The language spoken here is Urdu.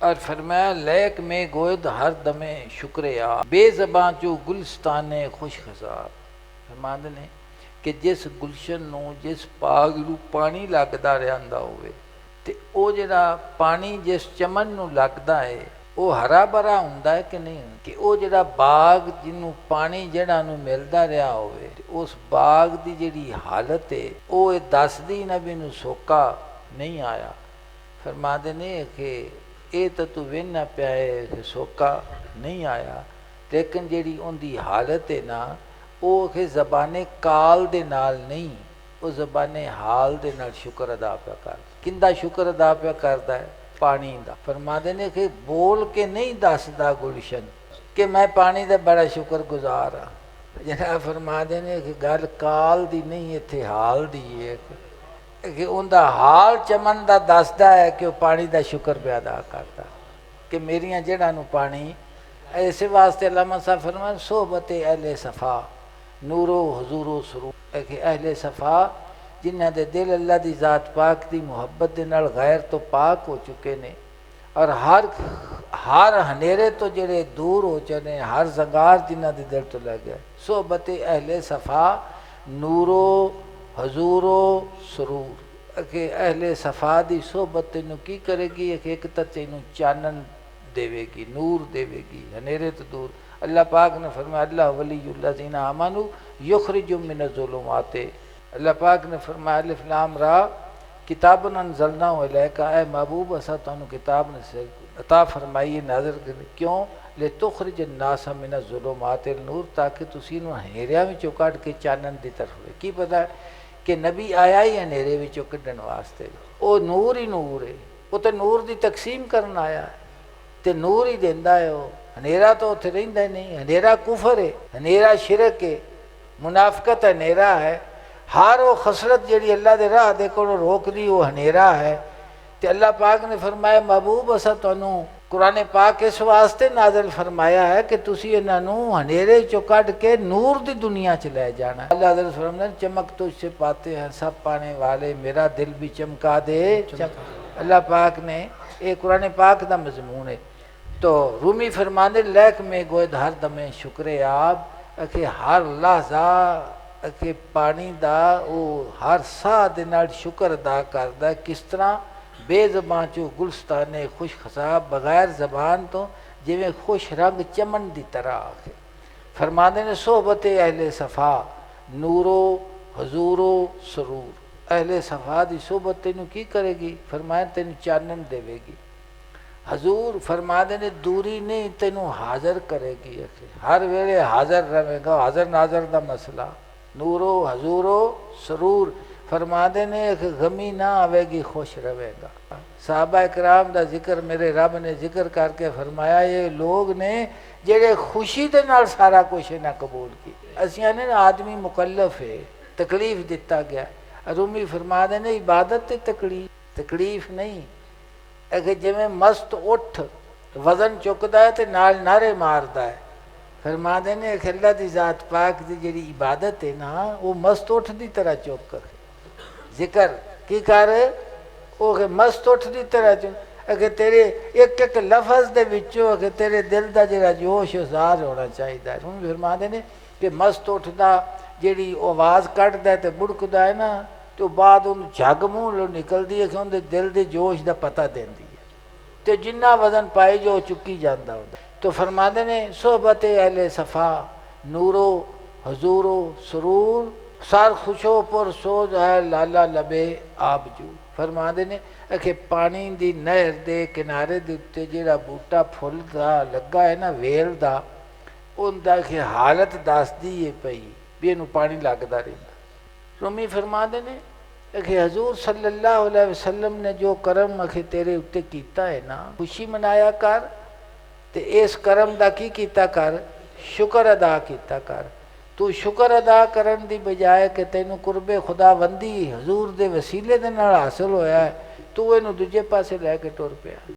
اور فرمایا لیک میں گوید ہر دمے شکریہ بے زباں چو گلستان خوش خزاب۔ فرماندے نے کہ جس گلشن نو جس باغ نو پانی لگدا رہندا ہوئے تے او جڑا پانی جس چمن نو لگدا ہے او ہرا بھرا ہوندا ہے کہ نہیں، کہ او جڑا باغ جنوں پانی جڑا نو ملدا رہا ہوئے اس باغ دی جڑی حالت ہے او دسدی نہ بھی نو سوکا نہیں آیا۔ فرماندے نے کہ اے تو وینا پیا ہے کہ سوکا نہیں آیا، لیکن جڑی ان دی حالت ہے نا او کہ زبان کال دے نال نہیں، او زبان حال دے نال شکر ادا پیا کر۔ کندا شکر ادا پیا کردا ہے؟ پانی دا۔ فرماندے نے کہ بول کے نہیں دسدا گلشن کہ میں پانی دا بڑا شکر گزار ہاں۔ جناب فرماندے نے کہ گل کال دی نہیں ایتھے حال دی ہے کہ ان دا حال چمن دا دسدا ہے کہ وہ پانی دا شکر پہ ادا کرتا کہ میریاں جڑاں نو پانی ایسے واسطے علامہ صاحب فرمان صحبت اہل صفا نور و حضور و سرور، کہ اہل صفا جنہاں دے دل اللہ دی ذات پاک دی محبت دے نال غیر تو پاک ہو چکے نے، اور ہر ہنیرے تو جڑے دور ہو چنے، ہر زنگار جنہاں دے دل تو لگ گیا۔ صحبت اہل صفا نور و حضور و سرور، کہ اہل صفا دی صحبت تینوں کی کرے گی کہ ایک تو تینوں چانن دے گی، نور دے گی، ہنیرے تو دور۔ اللہ پاک نے فرمایا اللہ ولی الذین آمنوا یخرجهم من الظلمات، اللہ پاک نے فرمایا الف لام را کتاب انزلناہ الیک، اے محبوب اسا تانوں کتاب نے عطا فرمائی نازل کرنی، کیوں؟ لتخرج الناس من الظلمات النور، تاکہ تسی انہوں ہنیریاں وچوں کڈ کے چانن دی طرف لے۔ کی پتہ کہ نبی آیا ہی ہنیرے وچوں کڈن واسطے، او نور ہی نور ہے، وہ تے نور دی تقسیم کرن آیا ہے تے نور ہی دیندا ہے۔ وہ ہنیرا تو اتنے رہندا ہی نہیں، ہنیرا کفر ہے، ہنیرا شرک ہے، منافقت ہنیرا ہے، ہر وہ خسرت جڑی اللہ دے راہ دے کولوں روک دی وہ ہنیرا ہے۔ تے اللہ پاک نے فرمایا محبوب اسا تانوں قرآن پاک اس واسطے نازل فرمایا ہے کہ تسی انہاں نوں ہنیرے چوں کڈ کے نور دی دنیا چ لے جانا۔ اللہ حضرت فرماتے ہیں چمک تجھ سے پاتے ہیں سب پانے والے، میرا دل بھی چمکا دے۔ اللہ پاک نے یہ قرآن پاک دا مضمون ہے۔ تو رومی فرمانے لیک میں گوید ہر دمے شکریاب، کہ ہر لحظہ کہ پانی دا وہ ہر ساہ دے نال شکر ادا کردا ہے۔ کس طرح؟ بے زبان چو گلستان خوش خصاب، بغیر زبان تو جویں خوش رنگ چمن دی طرح آکھے۔ فرماندے نے صحبت اہل صفا نور و حضور و سرور، اہل صفا دی صحبت تینوں کی کرے گی؟ فرمایا تینوں چانن دے گی۔ حضور فرماندے نے دوری نہیں تینوں حاضر کرے گی، ہر ویلے حاضر رہے گا، حاضر ناظر دا مسئلہ۔ نور و حضور و سرور، فرماندے نے ایک غمی نہ آوے گی، خوش رہے گا۔ صحابہ کرام دا ذکر میرے رب نے ذکر کر کے فرمایا یہ لوگ نے جڑے خوشی دے نال سارا کچھ نہ قبول کی۔ اسیاں نے آدمی مکلف ہے، تکلیف دیتا گیا۔ رومی فرماندے نے عبادت تے تکلیف نہیں، کہ جویں مست اٹھ وزن چکدا ہے تے نال نعرے ماردا ہے۔ فرماندے نے کہ اللہ دی ذات پاک دی جڑی عبادت ہے نا وہ مست اٹھ دی طرح چک کر ذکر کی کر، وہ کہ مست اٹھ دی طرح کہ تیرے ایک ایک لفظ دے وچوں کہ تیرے دل دا جڑا جوش ظاہر ہونا چاہیے۔ ہن فرماندے نے کہ مست اٹھ دا جڑی آواز کڈدا ہے تے بڑکدا ہے نا تو بعد اون جھگ منہ لو نکلدی ہے کہ اون دے دل دے جوش دا پتہ دیندی ہے تے جنہ وزن پائی جو چکی جاندا ہوندا۔ تو فرماندے نے صحبت اہل صفا نور و حضور و سرور، سر خوشو پر سوز ہے لالا لبے آب جو۔ فرماندے نے کہ پانی دی نہر دے کنارے دے اتے جڑا بوٹا پھل دا لگا ہے نا ویل دا، ان دا کہ حالت دسدی ہے پئی بھی اینوں پانی لگدا رہندا۔ رومی فرماندے نے کہ حضور صلی اللہ علیہ وسلم نے جو کرم اکھے تیرے اتے کیتا ہے نا، خوشی منایا کر تے اس کرم دا کی کیتا کر؟ شکر ادا کیتا کر۔ تو شکر ادا کرن دی بجائے کہ تینوں قرب خدا بندی حضور دے وسیلے دے نال حاصل ہویا ہے، تو اینوں دوجے پاسے لے کے ٹر پیا۔